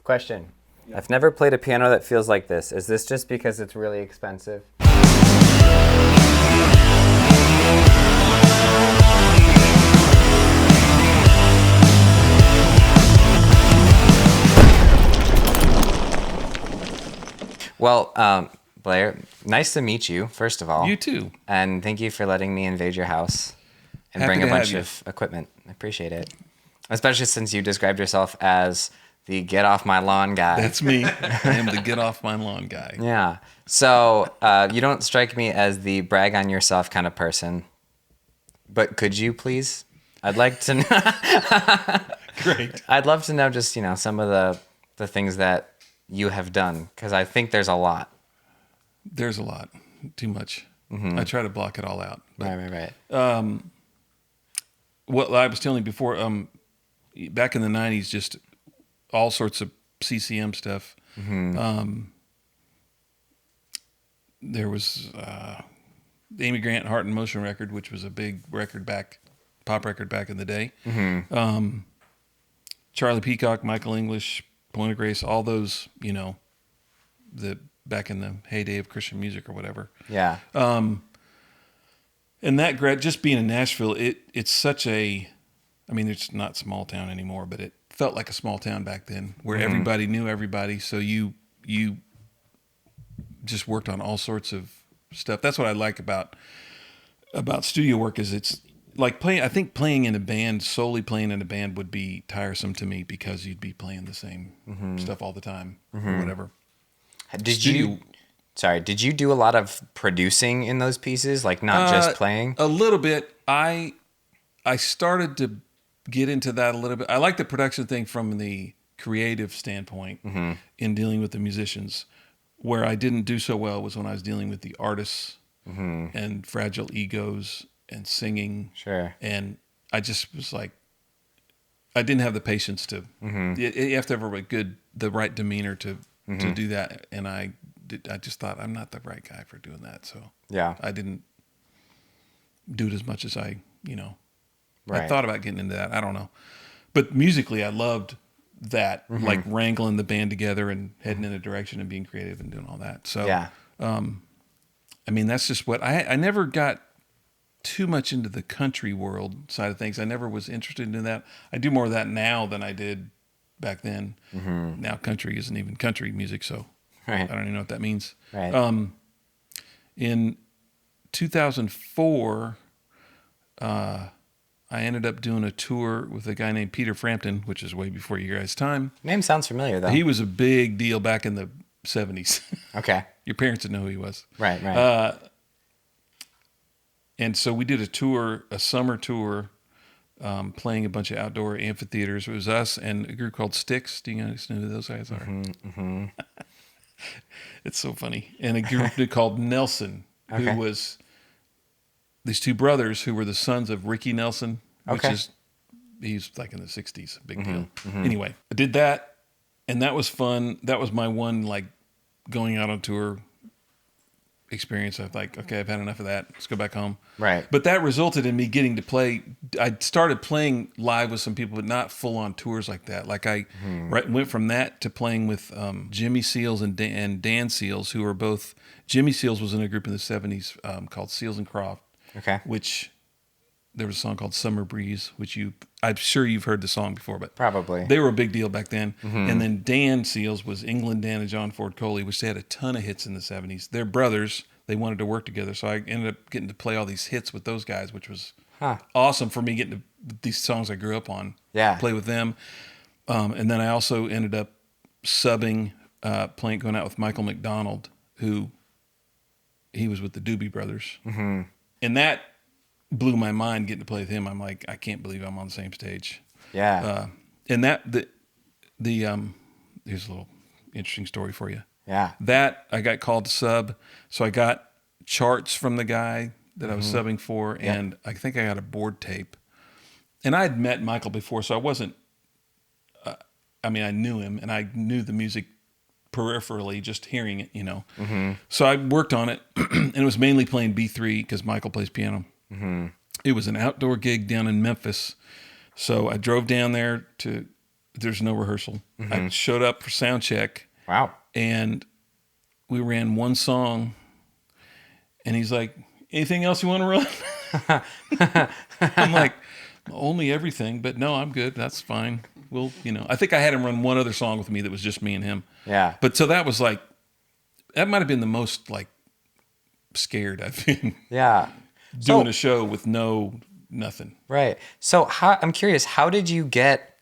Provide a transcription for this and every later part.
Question. Yeah. I've never played a piano that feels like this. Is this just because it's really expensive? Well, Blair, nice to meet you, first of all. You too. And thank you for letting me invade your house and bring a bunch of equipment. I appreciate it. Especially since you described yourself as the get off my lawn guy. That's me. I am the get off my lawn guy. Yeah. So you don't strike me as the brag on yourself kind of person. But could you please? I'd like to know. Great. I'd love to know just, some of the things that you have done, because I think there's a lot. There's a lot. Too much. Mm-hmm. I try to block it all out. But, right. What I was telling you before, back in the 90s, just all sorts of CCM stuff. Mm-hmm. There was the Amy Grant Heart and Motion record, which was a big pop record back in the day. Mm-hmm. Charlie Peacock, Michael English, Point of Grace, all those, back in the heyday of Christian music or whatever. Yeah. And that just being in Nashville, it's such a, it's not small town anymore, but it felt like a small town back then where mm-hmm. everybody knew everybody. So you just worked on all sorts of stuff. That's what I like about studio work is it's like playing. I think solely playing in a band would be tiresome to me because you'd be playing the same mm-hmm. stuff all the time mm-hmm. or whatever. Did you do a lot of producing in those pieces? Like not just playing? A little bit. I started to get into that a little bit. I like the production thing from the creative standpoint mm-hmm. in dealing with the musicians. Where I didn't do so well was when I was dealing with the artists mm-hmm. and fragile egos and singing. Sure. And I just was like, I didn't have the patience to. Mm-hmm. You have to have the right demeanor to do that. And I just thought I'm not the right guy for doing that. So yeah, I didn't do it as much as I Right. I thought about getting into that. I don't know, but musically, I loved that, mm-hmm. like wrangling the band together and heading in a direction and being creative and doing all that. So yeah, that's just what I never got too much into the country world side of things. I never was interested in that. I do more of that now than I did back then. Mm-hmm. Now country isn't even country music, so right. I don't even know what that means. Right. In 2004, I ended up doing a tour with a guy named Peter Frampton, which is way before your guys' time. Name sounds familiar, though. He was a big deal back in the 70s. Okay. Your parents would know who he was. Right. And so we did a summer tour, playing a bunch of outdoor amphitheaters. It was us and a group called Styx. Do you guys know who those guys are? Mm-hmm. Mm-hmm. It's so funny. And a group called Nelson, who was these two brothers who were the sons of Ricky Nelson, which is, he's like in the 60s, big mm-hmm. deal. Mm-hmm. Anyway, I did that, and that was fun. That was my one, like, going out on tour experience. I was like, okay, I've had enough of that. Let's go back home. Right. But that resulted in me getting to play. I started playing live with some people, but not full on tours like that. Like I went from that to playing with Jimmy Seals and Dan Seals, who are both. Jimmy Seals was in a group in the 70s called Seals and Croft. Okay. Which there was a song called Summer Breeze, which I'm sure you've heard the song before, but probably they were a big deal back then. Mm-hmm. And then Dan Seals was England Dan and John Ford Coley, which they had a ton of hits in the 70s. They're brothers. They wanted to work together. So I ended up getting to play all these hits with those guys, which was awesome for me, getting to these songs I grew up on, play with them. And then I also ended up subbing, going out with Michael McDonald, who he was with the Doobie Brothers. Mm-hmm. And that blew my mind getting to play with him. I'm like, I can't believe I'm on the same stage. Yeah. And here's a little interesting story for you. Yeah. That I got called to sub. So I got charts from the guy that I was subbing for. And I think I got a board tape. And I had met Michael before, so I wasn't, I knew him and I knew the music peripherally, just hearing it, Mm-hmm. So I worked on it, and it was mainly playing B3 because Michael plays piano. Mm-hmm. It was an outdoor gig down in Memphis. So I drove down there to there's no rehearsal. I showed up for sound check. Wow. And we ran one song, and he's like, anything else you want to run? I'm like, only everything, but no, I'm good. That's fine. Well, I think I had him run one other song with me that was just me and him. Yeah. But so that was like, that might have been the most like scared I've been. Yeah. Doing a show with nothing. Right. So I'm curious, how did you get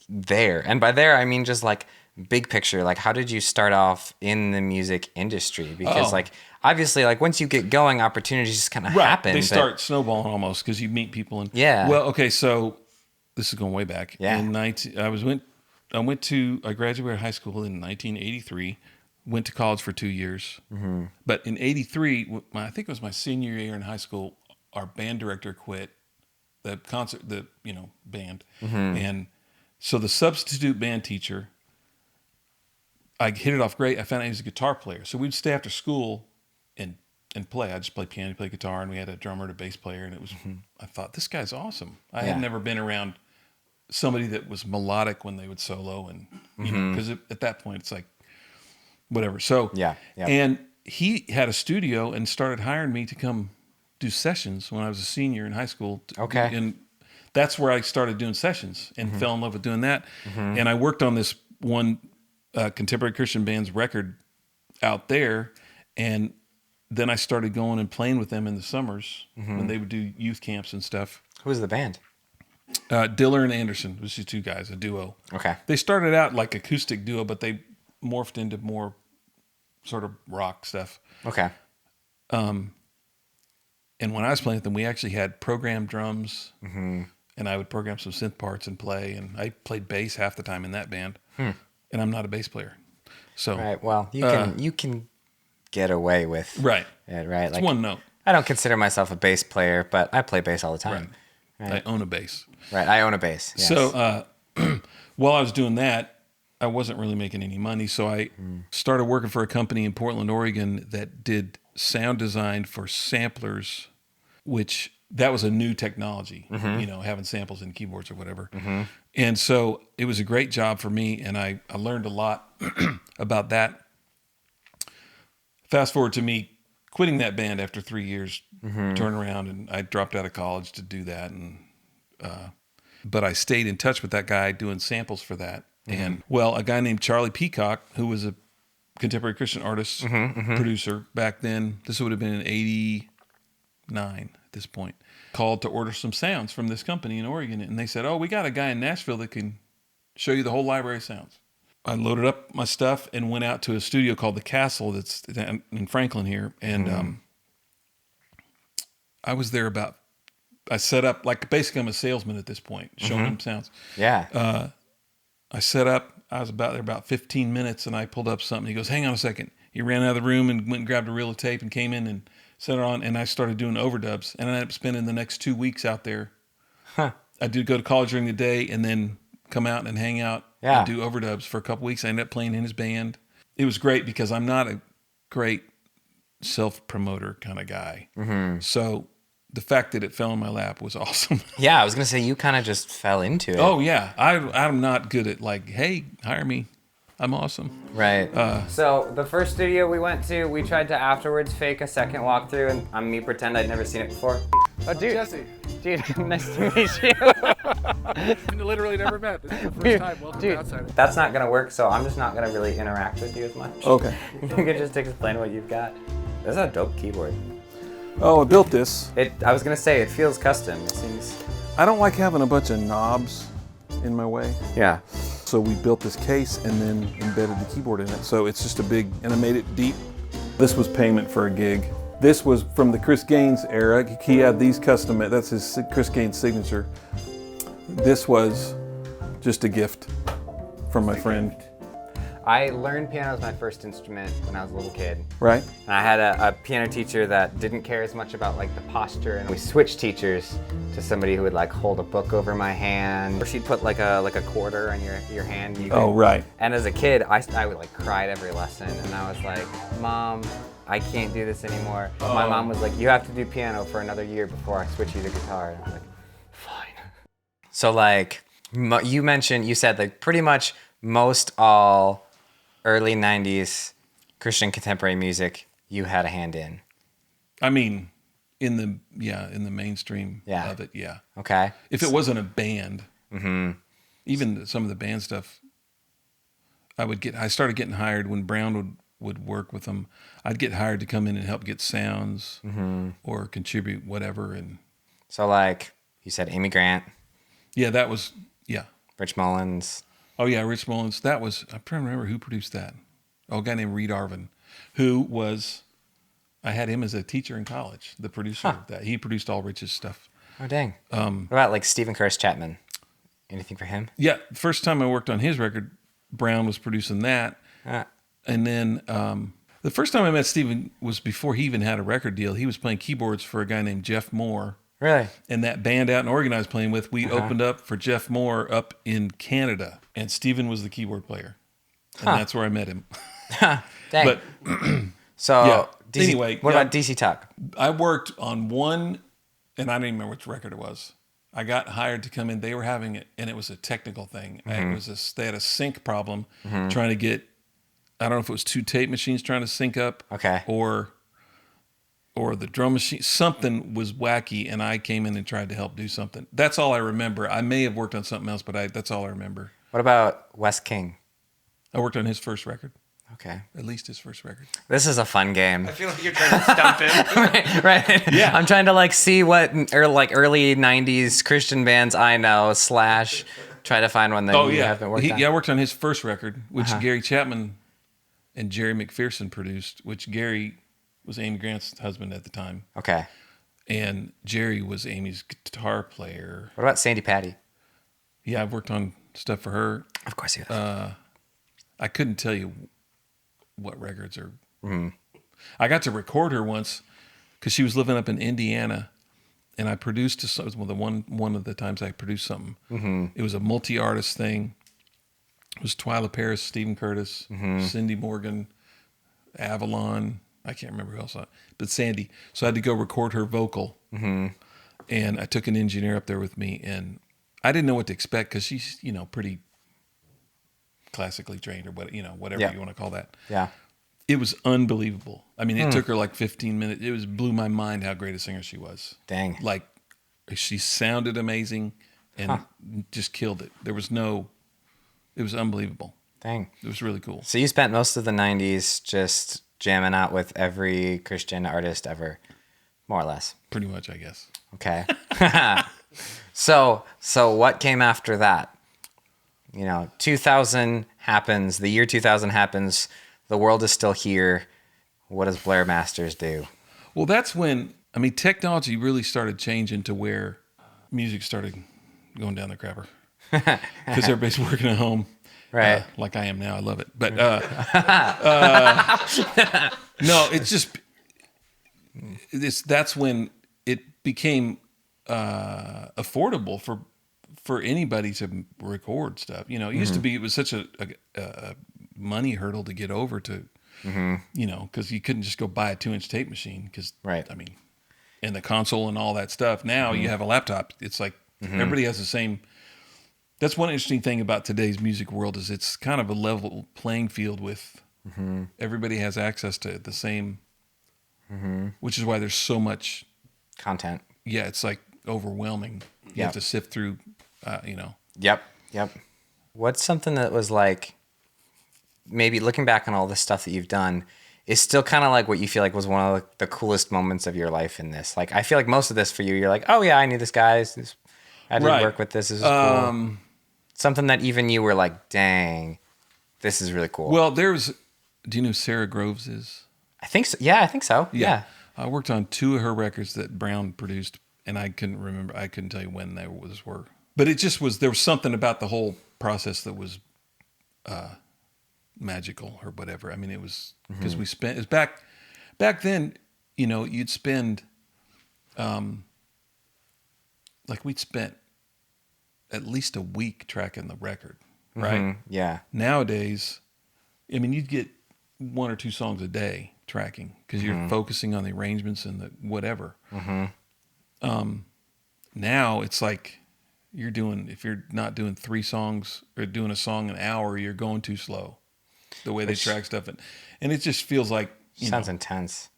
there? And by there, I mean just like big picture. Like, how did you start off in the music industry? Because like, obviously, like once you get going, opportunities just kind of happen. They start snowballing almost because you meet people. And yeah. Well, okay, so this is going way back. Yeah. I graduated high school in 1983. Went to college for 2 years. But in 83, I think it was my senior year in high school, our band director quit the band. And so the substitute band teacher, I hit it off great. I found out he was a guitar player. So we'd stay after school and play. I just play piano, play guitar, and we had a drummer and a bass player. And it was, I thought, this guy's awesome. I had never been around somebody that was melodic when they would solo. And, because at that point it's like, whatever. So, and he had a studio and started hiring me to come do sessions when I was a senior in high school. Okay. And that's where I started doing sessions and fell in love with doing that. And I worked on this one contemporary Christian band's record out there. And then I started going and playing with them in the summers when they would do youth camps and stuff. Who was the band? Diller and Anderson was these two guys, a duo. Okay. They started out like acoustic duo, but they morphed into more sort of rock stuff. Okay. And when I was playing with them, we actually had programmed drums, and I would program some synth parts and play. And I played bass half the time in that band, and I'm not a bass player. So right. Well, you can get away with it, right? It's like one note. I don't consider myself a bass player, but I play bass all the time. Right. I own a bass. Right. I own a bass. Yes. So while I was doing that, I wasn't really making any money, so I started working for a company in Portland, Oregon that did sound design for samplers, which that was a new technology, having samples in keyboards or whatever. And so it was a great job for me, and I learned a lot about that. Fast forward to me quitting that band after 3 years, turn around, and I dropped out of college to do that. And but I stayed in touch with that guy doing samples for that. And well, a guy named Charlie Peacock, who was a contemporary Christian artist, producer back then, this would have been in 89 at this point, called to order some sounds from this company in Oregon. And they said, we got a guy in Nashville that can show you the whole library of sounds. I loaded up my stuff and went out to a studio called The Castle that's in Franklin here. And I was there I set up, like basically I'm a salesman at this point, showing them sounds. Yeah. I set up, I was there about 15 minutes, and I pulled up something. He goes, hang on a second. He ran out of the room and went and grabbed a reel of tape and came in and set it on, and I started doing overdubs. And I ended up spending the next 2 weeks out there. I did go to college during the day and then come out and hang out and do overdubs for a couple weeks. I ended up playing in his band. It was great because I'm not a great self-promoter kind of guy. So the fact that it fell in my lap was awesome. Yeah, I was going to say, you kind of just fell into it. Oh, yeah. I'm not good at like, hey, hire me. I'm awesome. Right. So the first studio we went to, we tried to afterwards fake a second walkthrough and on me pretend I'd never seen it before. Oh, dude. Jesse. Dude, nice to meet you. Literally never met. This is the first time. Welcome to Outsider. That's not going to work, so I'm just not going to really interact with you as much. Okay. You can just explain what you've got. This is a dope keyboard. Oh, I built this. I was going to say, it feels custom. It seems... I don't like having a bunch of knobs in my way. Yeah. So we built this case and then embedded the keyboard in it. So it's just a big, and I made it deep. This was payment for a gig. This was from the Chris Gaines era. He had these custom, that's his Chris Gaines signature. This was just a gift from my friend. I learned piano as my first instrument when I was a little kid. Right. And I had a piano teacher that didn't care as much about like the posture, and we switched teachers to somebody who would like hold a book over my hand, or she'd put like a quarter on your hand. Right. And as a kid, I would like cry at every lesson, and I was like, Mom, I can't do this anymore. My mom was like, you have to do piano for another year before I switch you to guitar. And I was like, fine. So like, You said like pretty much most all early 90s Christian contemporary music you had a hand in. I mean, in the mainstream of it, yeah. Okay. If it wasn't a band, even some of the band stuff, I started getting hired when Brown would work with them. I'd get hired to come in and help get sounds or contribute whatever. And so like you said, Amy Grant. Yeah, that was, yeah. Rich Mullins. Oh, yeah, Rich Mullins. That was, I'm trying to remember who produced that. Oh, a guy named Reed Arvin, I had him as a teacher in college, the producer of that. He produced all Rich's stuff. Oh, dang. What about like Stephen Curtis Chapman? Anything for him? Yeah, the first time I worked on his record, Brown was producing that. And then the first time I met Stephen was before he even had a record deal. He was playing keyboards for a guy named Jeff Moore. Really? And that band out in Oregon I was playing with, we opened up for Jeff Moore up in Canada. And Stephen was the keyboard player. And that's where I met him. Dang. But so, yeah. DC, Anyway. What about DC Talk? I worked on one, and I don't even remember which record it was. I got hired to come in. They were having it, and it was a technical thing. They had a sync problem trying to get, I don't know if it was two tape machines trying to sync up. Okay. Or the drum machine. Something was wacky, and I came in and tried to help do something. That's all I remember. I may have worked on something else, but that's all I remember. What about Wes King? I worked on his first record. Okay. At least his first record. This is a fun game. I feel like you're trying to stump him. right. Yeah. I'm trying to like see what early 90s Christian bands I know / try to find one that you haven't worked on. Yeah, I worked on his first record, which Gary Chapman and Jerry McPherson produced, which Gary was Amy Grant's husband at the time. Okay. And Jerry was Amy's guitar player. What about Sandy Patty? Yeah, I've worked on stuff for her. Of course you have. I couldn't tell you what records are. I got to record her once because she was living up in Indiana, and I produced one of the times I produced something. It was a multi-artist thing. It was Twyla Paris, Stephen Curtis, Cindy Morgan, Avalon. I can't remember who else, but Sandy. So I had to go record her vocal, and I took an engineer up there with me, and I didn't know what to expect because she's pretty classically trained or whatever you want to call that. Yeah. It was unbelievable. I mean, it took her like 15 minutes. It blew my mind how great a singer she was. Dang. Like, she sounded amazing and just killed it. It was unbelievable. Dang. It was really cool. So you spent most of the 90s just jamming out with every Christian artist ever, more or less. Pretty much, I guess. Okay. So what came after that? 2000 happens, the year 2000 happens, the world is still here. What does Blair Masters do? Well, that's when, technology really started changing to where music started going down the crapper. Because everybody's working at home. Right. Like I am now. I love it. But no, that's when it became affordable for anybody to record stuff. It used to be, it was such a money hurdle to get over to, because you couldn't just go buy a 2-inch tape machine because, and the console and all that stuff. Now you have a laptop. It's like everybody has the same. That's one interesting thing about today's music world is it's kind of a level playing field with everybody has access to the same, which is why there's so much content. Yeah, it's like overwhelming. You have to sift through, Yep. What's something that was like, maybe looking back on all the stuff that you've done, is still kind of like what you feel like was one of the coolest moments of your life in this? Like, I feel like most of this for you, you're like, oh yeah, I knew this guy. I did work with this. This is cool. Something that even you were like, dang, this is really cool. Well, do you know who Sarah Groves is? I think so. Yeah, I think so. Yeah. I worked on 2 of her records that Brown produced, and I couldn't tell you when they were. But it just was, there was something about the whole process that was magical or whatever. It was, because it was back then, you'd spend, we'd spent at least a week tracking the record, right? Yeah. Nowadays, you'd get 1 or 2 songs a day tracking because you're focusing on the arrangements and the whatever. Now it's like if you're not doing 3 songs or doing a song an hour, you're going too slow. The way they track stuff, and it just feels like sounds intense.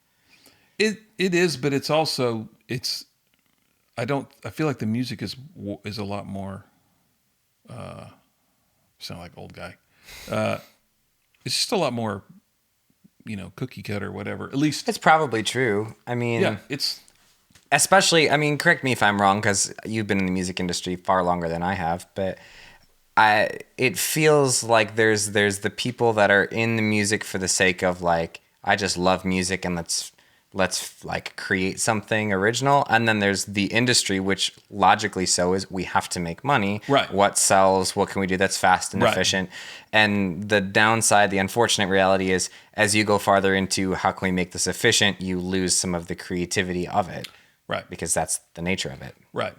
It is, but it's also I feel like the music is a lot more. Sound like old guy. It's just a lot more, cookie cutter, whatever. At least It's probably true. I mean, yeah, it's especially, I mean, correct me if I'm wrong, because you've been in the music industry far longer than I have, but it feels like there's the people that are in the music for the sake of like, I just love music and let's like create something original. And then there's the industry, which logically so is we have to make money. Right. What sells? What can we do that's fast and efficient? And the downside, the unfortunate reality is, as you go farther into how can we make this efficient, you lose some of the creativity of it. right, Because that's the nature of it. right.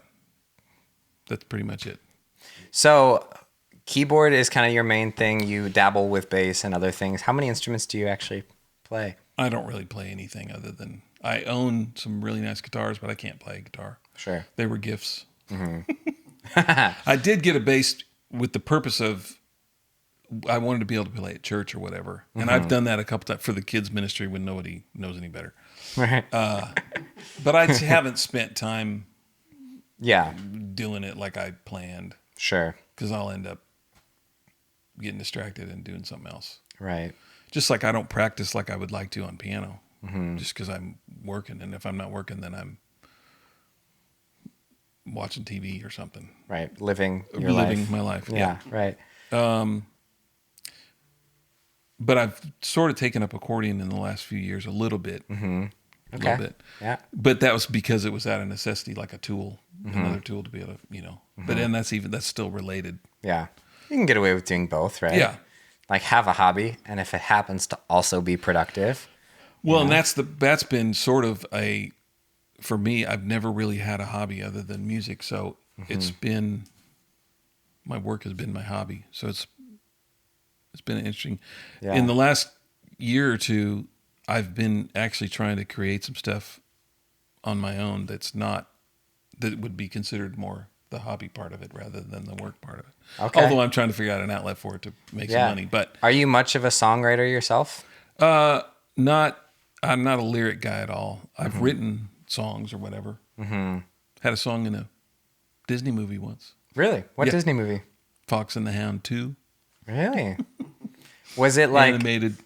That's pretty much it. So keyboard is kind of your main thing. You dabble with bass and other things. How many instruments do you actually play? I don't really play anything other than I own some really nice guitars, but I can't play guitar. Sure. They were gifts. I did get a bass with the purpose of I wanted to be able to play at church or whatever. And I've done that a couple times for the kids ministry when nobody knows any better. Right. But I haven't spent time Yeah. doing it like I planned Sure. because I'll end up getting distracted and doing something else. Right. Just like I don't practice like I would like to on piano just because I'm working. And if I'm not working, then I'm watching TV or something. Right. Living your Living life. my life. Yeah. Right. But I've sort of taken up accordion in the last few years a little bit. A little bit. Yeah. But that was because it was out of necessity, like a tool, another tool to be able to, But then that's still related. Yeah. You can get away with doing both, right? Yeah. Like have a hobby, and if it happens to also be productive. Well, and that's been sort of for me, I've never really had a hobby other than music. So it's been, my work has been my hobby. So it's been interesting. Yeah. In the last year or two, I've been actually trying to create some stuff on my own that would be considered more the hobby part of it rather than the work part of it. Okay. Although I'm trying to figure out an outlet for it to make some money. But are you much of a songwriter yourself? I'm not a lyric guy at all. I've written songs or whatever. Had a song in a Disney movie once. Really? What Yeah. Disney movie? Fox and the Hound 2. Really? Was it like Animated.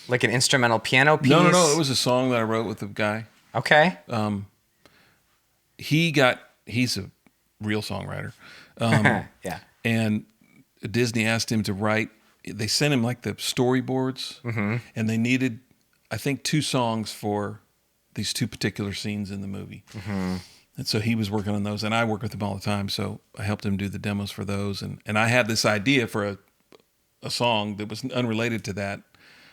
like an instrumental piano piece? No. It was a song that I wrote with a guy. Okay. He's a real songwriter. Yeah. And Disney asked him to write. They sent him like the storyboards, and they needed, I think, 2 songs for these 2 particular scenes in the movie. And so he was working on those, and I work with him all the time. So I helped him do the demos for those, and I had this idea for a song that was unrelated to that.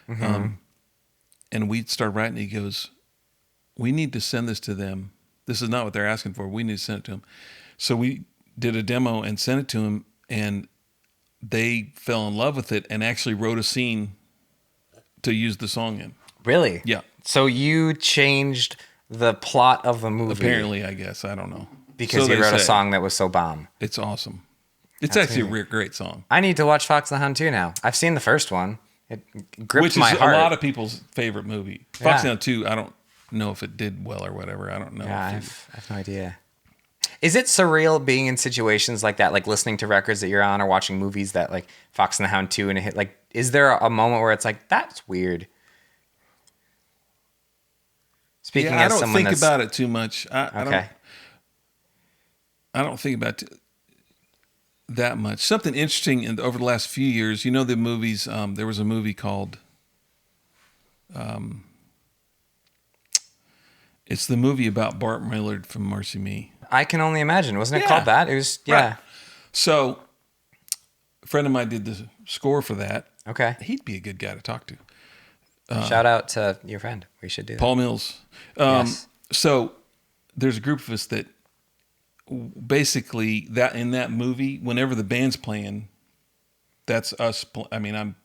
And we started writing. He goes, "We need to send this to them. This is not what they're asking for. We need to send it to them." So we did a demo and sent it to him, and they fell in love with it and actually wrote a scene to use the song in. Really? Yeah. So you changed the plot of the movie. Apparently, I guess. I don't know. Because So you they wrote a say. song that was so bomb. It's awesome. It's actually a great song. I need to watch Fox and the Hound 2 now. I've seen the first one. It gripped Which is my heart. a lot of people's favorite movie. Fox and Yeah. Hound 2, I don't know if it did well or whatever. I don't know. Yeah, I if have no idea. Is it surreal being in situations like that, like listening to records that you're on or watching movies that like Fox and the Hound 2 and it hit? Like, is there a moment where it's like, that's weird? Speaking I as don't someone think that's about it too much. I don't think about it that much. Something interesting over the last few years, the movies, there was a movie called, it's the movie about Bart Millard from Marcy Me. I can only imagine. Wasn't it Yeah. called that? It was, yeah. Right. So a friend of mine did the score for that. Okay. He'd be a good guy to talk to. Shout out to your friend. We should do that. Paul Mills. Yes. So there's a group of us that basically that in that movie, whenever the band's playing, that's us. We're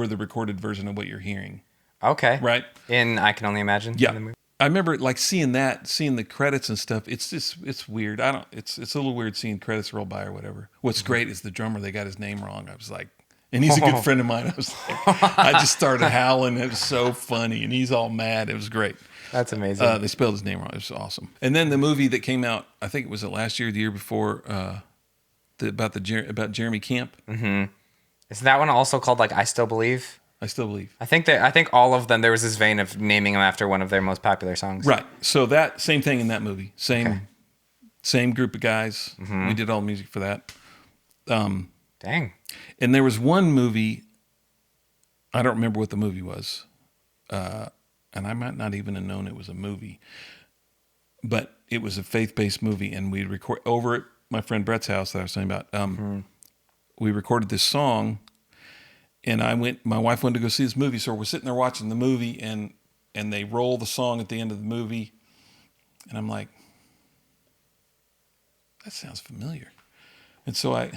the recorded version of what you're hearing. Okay. Right. In I Can Only Imagine? Yeah. in the movie? I remember like seeing the credits and stuff. It's weird. It's a little weird seeing credits roll by or whatever. What's great is the drummer. They got his name wrong. I was like, and he's a good friend of mine. I was like, I just started howling. It was so funny, and he's all mad. It was great. That's amazing. They spelled his name wrong. It was awesome. And then the movie that came out, I think it was last year, the year before, about Jeremy Camp. Mm-hmm. Is that one also called like I Still Believe? I Still Believe. I think all of them, there was this vein of naming them after one of their most popular songs. Right. So that same thing in that movie. Same group of guys. Mm-hmm. We did all the music for that. Dang. And there was one movie, I don't remember what the movie was, and I might not even have known it was a movie, but it was a faith-based movie, and we'd record over at my friend Brett's house that I was saying about. We recorded this song, and my wife wanted to go see this movie, so we're sitting there watching the movie, and they roll the song at the end of the movie, and I'm like, that sounds familiar. And so I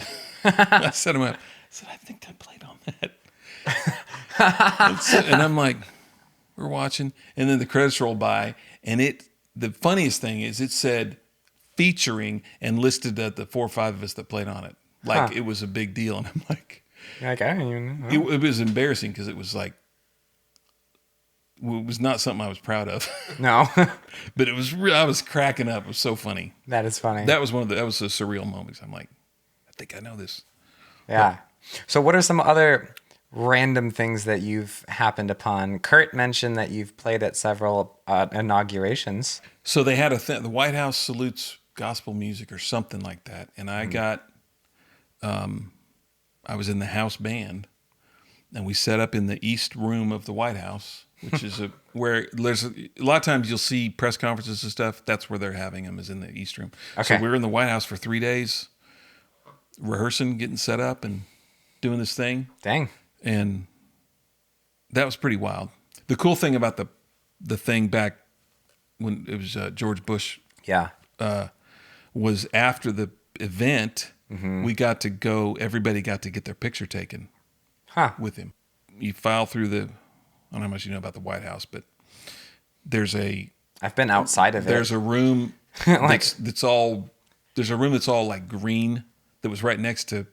set him up. I said, I think I played on that. and I'm like, we're watching, and then the credits roll by, and the funniest thing is it said featuring and listed the 4 or 5 of us that played on it. Like it was a big deal. And I'm like, I don't even know. It was embarrassing because it was like, it was not something I was proud of. No. But it was I was cracking up. It was so funny. That is funny. That was that was a surreal moment. I'm like, I think I know this. Yeah. So what are some other random things that you've happened upon? Kurt mentioned that you've played at several inaugurations. So they had the White House salutes gospel music or something like that. And I got, I was in the house band, and we set up in the East Room of the White House, which is where there's a lot of times you'll see press conferences and stuff. That's where they're having them, is in the East Room. Okay. So we were in the White House for 3 days, rehearsing, getting set up, and doing this thing. Dang. And that was pretty wild. The cool thing about the thing back when it was George Bush, was after the event, we got to go. Everybody got to get their picture taken with him. You file through I don't know how much you know about the White House, but I've been outside of it. There's a room that's all like green that was right next to.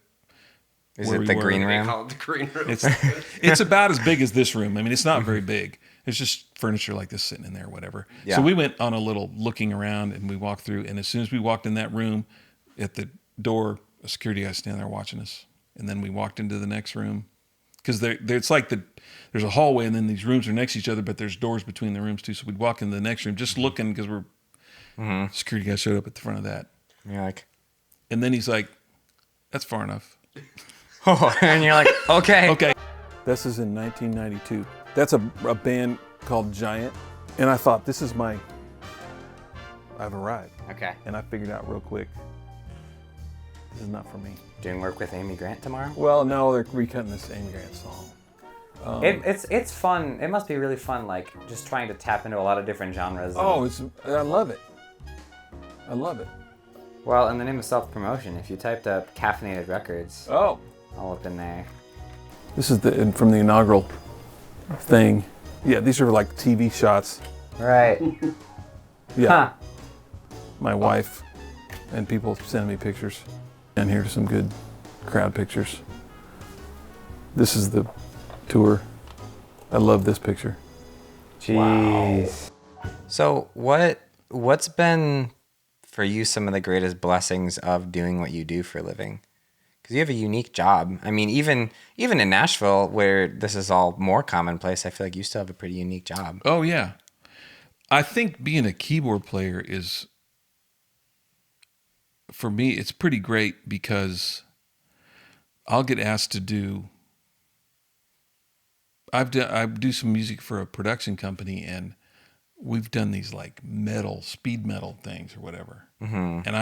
Is it the green room? They call it the green room. It's about as big as this room. I mean, it's not very big. It's just furniture like this sitting in there, whatever. Yeah. So we went on a little looking around, and we walked through. And as soon as we walked in that room, at the door, a security guy standing there watching us. And then we walked into the next room, because it's like there's a hallway, and then these rooms are next to each other, but there's doors between the rooms too. So we'd walk into the next room, just looking, because security guy showed up at the front of that. You're like, and then he's like, "That's far enough." And you're like, okay. Okay. This is in 1992. That's a band called Giant. And I thought, I've arrived. Okay. And I figured out real quick, this is not for me. Doing work with Amy Grant tomorrow? Well, no, they're recutting this Amy Grant song. It's fun. It must be really fun, like just trying to tap into a lot of different genres. I love it. I love it. Well, in the name of self-promotion, if you typed up Caffeinated Records, Oh. all up in there. This is from the inaugural thing. Yeah, these are like TV shots. Right. Yeah. Huh. My wife and people sending me pictures. And here's some good crowd pictures. This is the tour. I love this picture. Jeez. Wow. So what's been for you some of the greatest blessings of doing what you do for a living? Because you have a unique job. I mean, even in Nashville, where this is all more commonplace, I feel like you still have a pretty unique job. Oh, yeah. I think being a keyboard player is, for me, it's pretty great, because I'll get asked to do, I do some music for a production company, and we've done these like speed metal things or whatever. Mm-hmm. And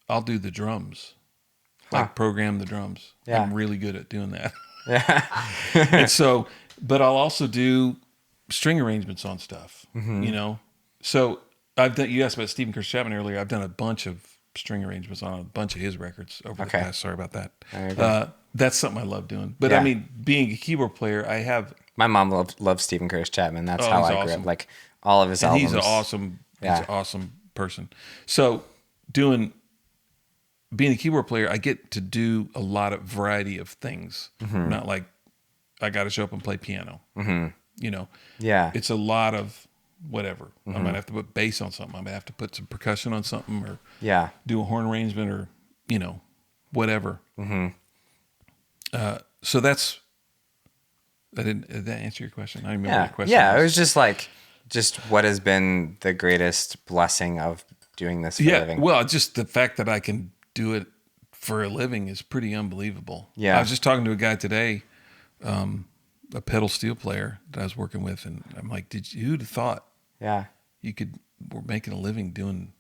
I'll do the drums. Like program the drums. Yeah. I'm really good at doing that. Yeah. And so, but I'll also do string arrangements on stuff, you know? So you asked about Stephen Curtis Chapman earlier. I've done a bunch of string arrangements on a bunch of his records over the past. Sorry about that. That's something I love doing. But I mean, being a keyboard player, my mom loves Stephen Curtis Chapman. That's how I grew awesome. up. Like all of his and albums. He's an awesome person. So being a keyboard player, I get to do a lot of variety of things. Not like I got to show up and play piano. You know, it's a lot of whatever. I might have to put bass on something. I might have to put some percussion on something, or do a horn arrangement, or whatever. So that's. Did that answer your question? I remember your question. Yeah, it was just what has been the greatest blessing of doing this for a living? Well, just the fact that I can do it for a living is pretty unbelievable. Yeah. I was just talking to a guy today, a pedal steel player that I was working with, and I'm like, who'd have thought we're making a living doing,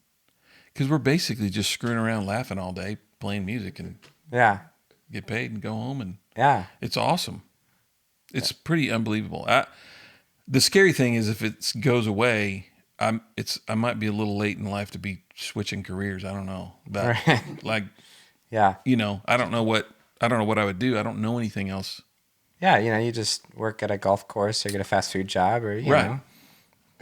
because we're basically just screwing around laughing all day, playing music, and get paid and go home, and it's awesome. It's pretty unbelievable. The scary thing is if it goes away, I might be a little late in life to be switching careers. I don't know. But I don't know what I would do. I don't know anything else. Yeah, you just work at a golf course or get a fast food job, or you know,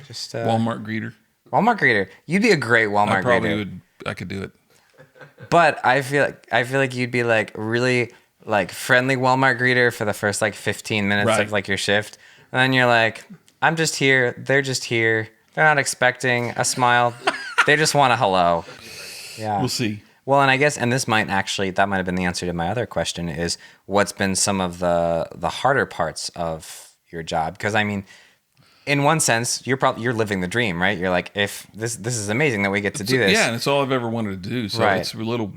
just Walmart greeter. Walmart greeter. You'd be a great Walmart greeter. I could do it. But I feel like you'd be like really like friendly Walmart greeter for the first like 15 minutes of like your shift. And then you're like, I'm just here. They're just here. They're not expecting a smile. They just want a hello. Yeah. We'll see. Well, and I guess, and that might have been the answer to my other question, is what's been some of the harder parts of your job? Because I mean, in one sense, you're living the dream, right? You're like, if this is amazing that we get to do this. Yeah, and it's all I've ever wanted to do. So it's a little,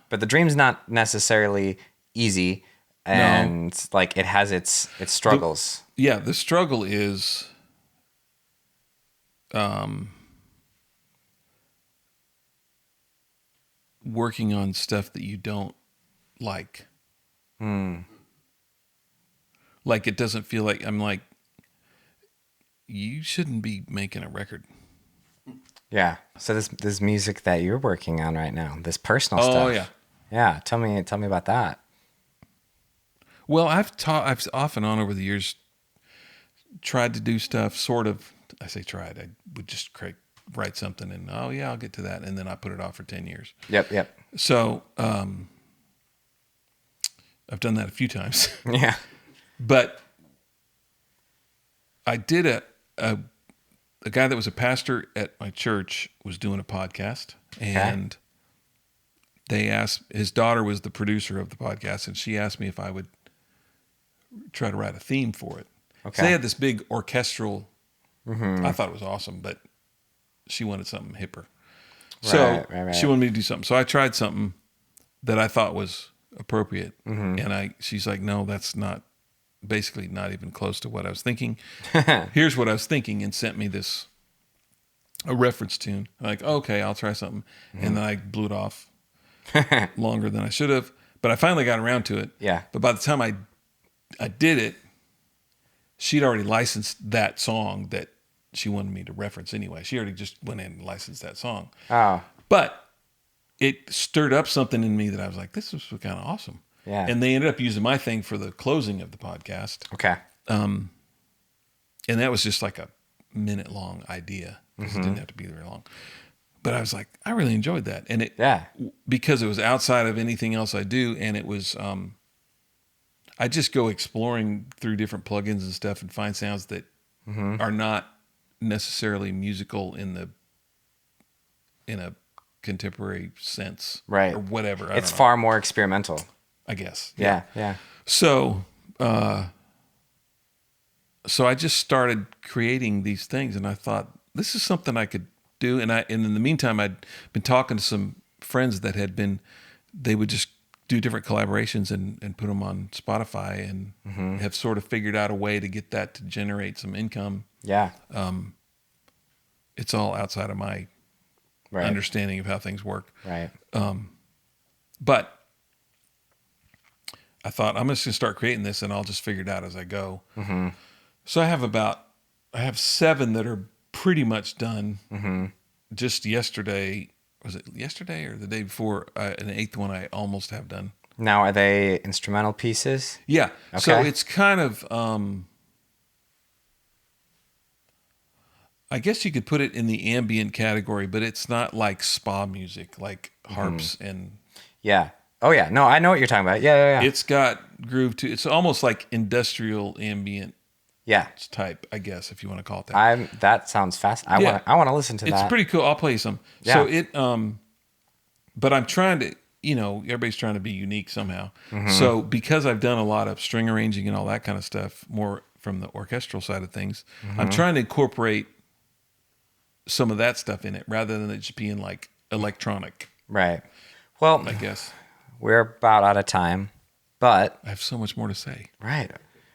But the dream's not necessarily easy, and like it has its struggles. The struggle is working on stuff that you don't like. Like it doesn't feel like, I'm like, you shouldn't be making a record. Yeah. So this music that you're working on right now, this personal stuff. Oh yeah. Yeah. Tell me about that. Well, I've off and on over the years tried to do stuff, sort of. I say tried. I would just write something and I'll get to that, and then I put it off for 10 years. Yep. So I've done that a few times. Yeah. But I did a guy that was a pastor at my church was doing a podcast, and they asked, his daughter was the producer of the podcast, and she asked me if I would try to write a theme for it. Okay. So they had this big orchestral, I thought it was awesome, but she wanted something hipper. So she wanted me to do something. So I tried something that I thought was appropriate. And she's like, no, that's not, basically not even close to what I was thinking. Here's what I was thinking, and sent me a reference tune. I'm like, okay, I'll try something. And then I blew it off longer than I should have. But I finally got around to it. Yeah. But by the time I did it, she'd already licensed that song that she wanted me to reference anyway. She already just went in and licensed that song. Oh. But it stirred up something in me that I was like, this was kind of awesome. Yeah. And they ended up using my thing for the closing of the podcast. Okay. And that was just like a minute-long idea, because it didn't have to be very long. But I was like, I really enjoyed that. And because it was outside of anything else I do, and it was, I just go exploring through different plugins and stuff and find sounds that are not necessarily musical in a contemporary sense. Right. Or whatever. It's far more experimental, I guess. Yeah. So I just started creating these things, and I thought, this is something I could do. And in the meantime, I'd been talking to some friends that they would just do different collaborations and put them on Spotify, and have sort of figured out a way to get that to generate some income. Yeah. It's all outside of my understanding of how things work. Right. But I thought, I'm just going to start creating this, and I'll just figure it out as I go. So I have 7 that are pretty much done. Just yesterday, was it yesterday or the day before, an 8th one I almost have done. Now, are they instrumental pieces? Yeah. Okay. So it's kind of, I guess you could put it in the ambient category, but it's not like spa music, like harps and. Yeah. Oh yeah. No, I know what you're talking about. Yeah. It's got groove too. It's almost like industrial ambient Yeah. type, I guess, if you want to call it that. That sounds fast. I want to listen to that. It's pretty cool. I'll play you some. Yeah. So it but I'm trying to, everybody's trying to be unique somehow. So because I've done a lot of string arranging and all that kind of stuff, more from the orchestral side of things, I'm trying to incorporate some of that stuff in it rather than it just being like electronic. Right. Well, I guess we're about out of time, but I have so much more to say. Right.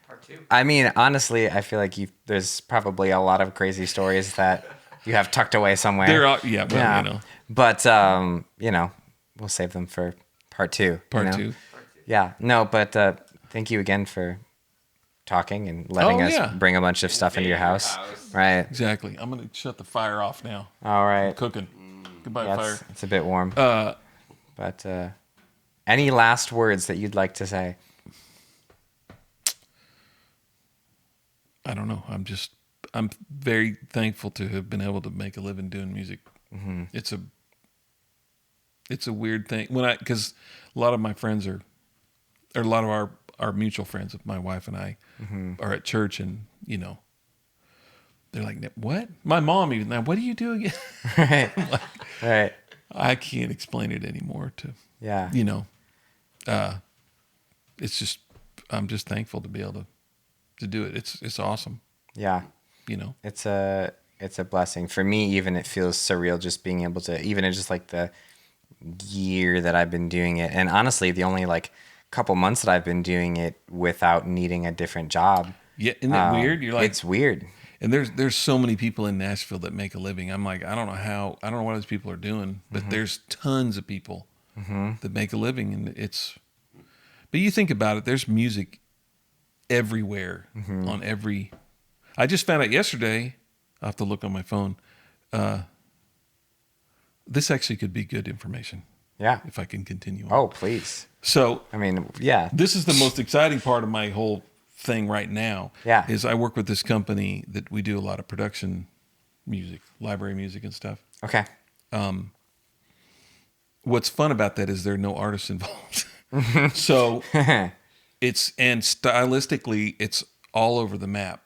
Part 2. I mean, honestly, I feel like there's probably a lot of crazy stories that you have tucked away somewhere. There are, yeah. But we'll save them for part 2. Part 2. Yeah. No, but thank you again for talking and letting us bring a bunch of stuff into your house. Right. Exactly. I'm going to shut the fire off now. All right. I'm cooking. Goodbye, fire. It's a bit warm. But any last words that you'd like to say? I don't know. I'm very thankful to have been able to make a living doing music. It's a weird thing because a lot of my friends or a lot of our mutual friends of my wife and I are at church, and they're like, what? My mom even, now, what do you do again? Right. I can't explain it anymore it's just, I'm just thankful to be able to do it. It's awesome. Yeah. It's a blessing for me. Even it feels surreal just being able to, even in just like the year that I've been doing it. And honestly, the only like couple months that I've been doing it without needing a different job. Yeah. Isn't it weird? You're like, it's weird. And there's so many people in Nashville that make a living. I'm like, I don't know what those people are doing, but there's tons of people that make a living, and but you think about it, there's music everywhere on every. I just found out yesterday. I'll have to look on my phone. This actually could be good information. Yeah. If I can continue on. Oh, please. So, I mean, yeah. This is the most exciting part of my whole thing right now. Yeah. Is I work with this company that we do a lot of production music, library music and stuff. Okay. What's fun about that is there are no artists involved. So stylistically, it's all over the map.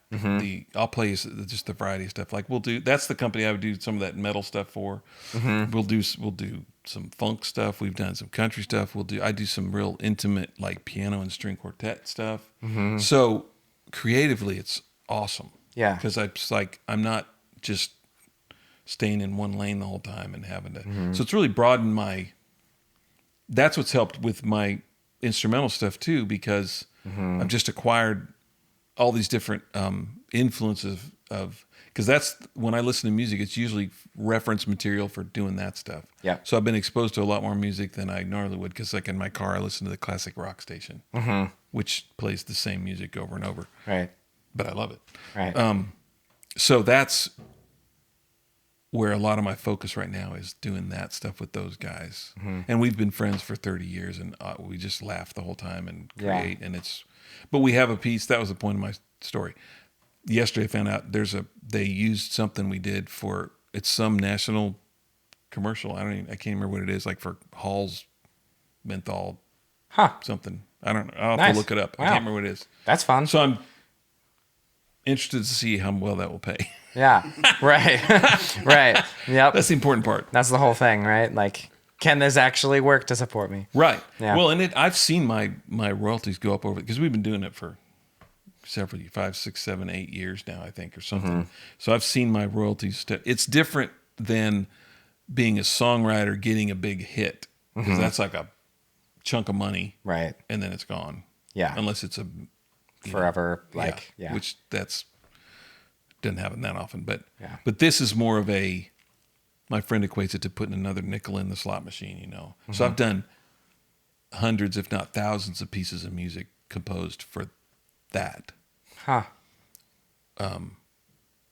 I'll play you just the variety of stuff. Like that's the company I would do some of that metal stuff for. We'll do some funk stuff. We've done some country stuff. I do some real intimate like piano and string quartet stuff. So creatively, it's awesome. Yeah. Because I'm not just staying in one lane the whole time and having to. So it's really broadened that's what's helped with my instrumental stuff too, because I've just acquired all these different influences because that's when I listen to music, it's usually reference material for doing that stuff. Yeah. So I've been exposed to a lot more music than I normally would, because like in my car, I listen to the classic rock station, which plays the same music over and over. Right. But I love it. Right. So that's where a lot of my focus right now is, doing that stuff with those guys. And we've been friends for 30 years, and we just laugh the whole time and create. And but we have a piece, that was the point of my story. Yesterday I found out they used something we did it's some national commercial. I can't remember what it is, like for Hall's menthol something. I don't know. I'll have to look it up. Wow. I can't remember what it is. That's fun. So I'm interested to see how well that will pay. Yeah. Right. Right. Yep. That's the important part. That's the whole thing, right? Like, can this actually work to support me? Right. Yeah. Well, and I've seen my royalties go up over, because we've been doing it for 5, 6, 7, 8 years now, I think, or something. So I've seen my royalties. It's different than being a songwriter getting a big hit, because that's like a chunk of money, right? And then it's gone. Yeah. Unless it's a forever, which doesn't happen that often. But but this is more of my friend equates it to putting another nickel in the slot machine, So I've done hundreds, if not thousands, of pieces of music composed for that.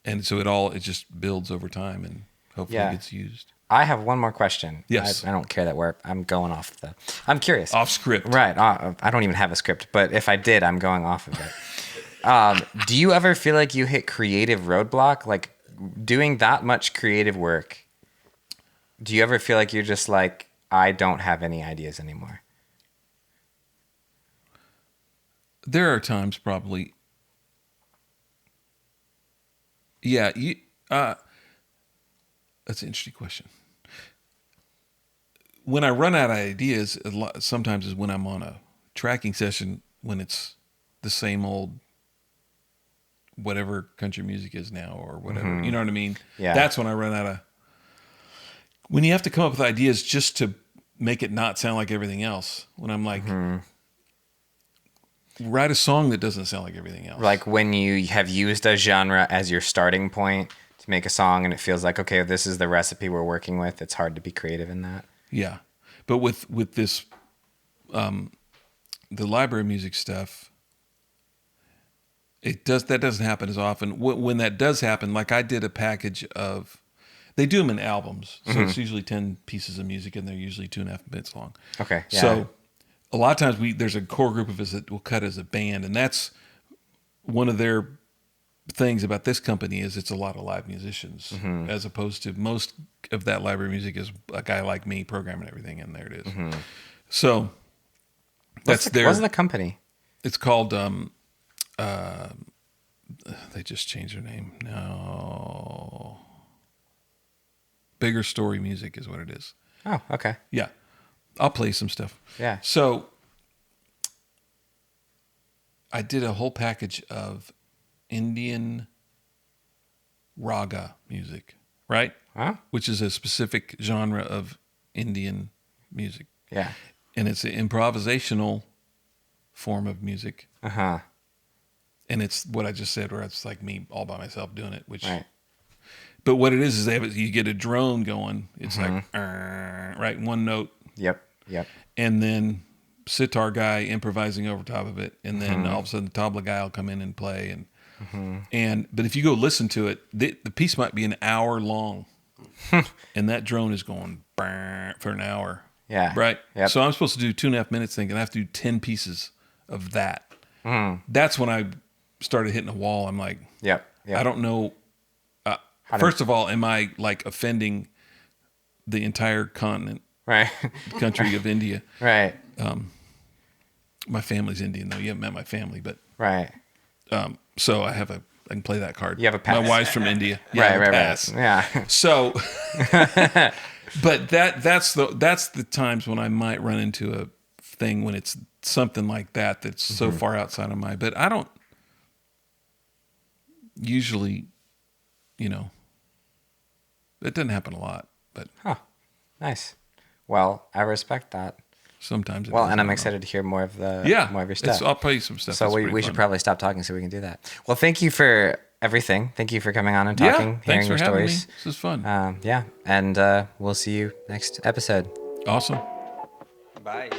And so it just builds over time and hopefully gets used. I have one more question. Yes. I don't care that I'm going off I'm curious. Off script. Right. I don't even have a script, but if I did, I'm going off of it. Do you ever feel like you hit creative roadblock? Like doing that much creative work, do you ever feel like you're just like, I don't have any ideas anymore? There are times probably. Yeah, that's an interesting question. When I run out of ideas, sometimes is when I'm on a tracking session, when it's the same old whatever country music is now or whatever. You know what I mean? Yeah. That's when I run out of. When you have to come up with ideas just to make it not sound like everything else. When I'm like, write a song that doesn't sound like everything else. Like when you have used a genre as your starting point to make a song and it feels like, okay, this is the recipe we're working with. It's hard to be creative in that. Yeah. But with this, the library music stuff, that doesn't happen as often. When that does happen, like I did a package of, they do them in albums. So it's usually 10 pieces of music and they're usually 2.5 minutes long. Okay. Yeah. So a lot of times there's a core group of us that will cut as a band, and that's one of their things about this company is it's a lot of live musicians, as opposed to most of that library music is a guy like me programming everything, and there it is. So What's the company? It's called they just changed their name now. Bigger Story Music is what it is. Oh, okay. Yeah. I'll play some stuff. Yeah. So I did a whole package of Indian Raga music, right? Huh? Which is a specific genre of Indian music. Yeah. And it's an improvisational form of music. Uh-huh. And it's what I just said, where it's like me all by myself doing it, which... Right. But what it is you get a drone going. It's like, right, one note. Yep. And then sitar guy improvising over top of it. And then all of a sudden the tabla guy will come in and play. But if you go listen to it, the piece might be an hour long. And that drone is going for an hour. Yeah. Right? Yep. So I'm supposed to do 2.5 minutes thinking I have to do 10 pieces of that. That's when I started hitting a wall. I'm like, Yep. I don't know. First of all, am I like offending the entire continent, Right. country of India? Right. My family's Indian, though. You haven't met my family, but Right. so I can play that card. You have a pass. My wife's from India. Yeah, I have a pass. Yeah. So, but that's the times when I might run into a thing when it's something like that that's so far outside of my. But I don't usually, it doesn't happen a lot, but Nice. Well, I respect that. sometimes. Well, and I'm excited to hear more of your stuff. I'll play you some stuff. So we should probably stop talking so we can do that. Well, thank you for everything. Thank you for coming on and talking, thanks hearing for your having stories. me. This is fun. Yeah, and we'll see you next episode. Awesome. Bye.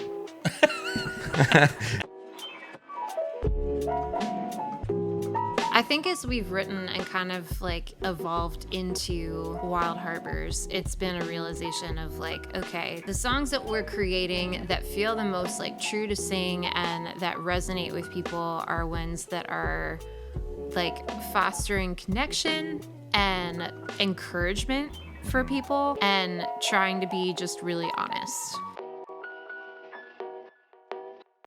I think as we've written and kind of like evolved into Wild Harbors, it's been a realization of like, okay, the songs that we're creating that feel the most like true to sing and that resonate with people are ones that are like fostering connection and encouragement for people and trying to be just really honest.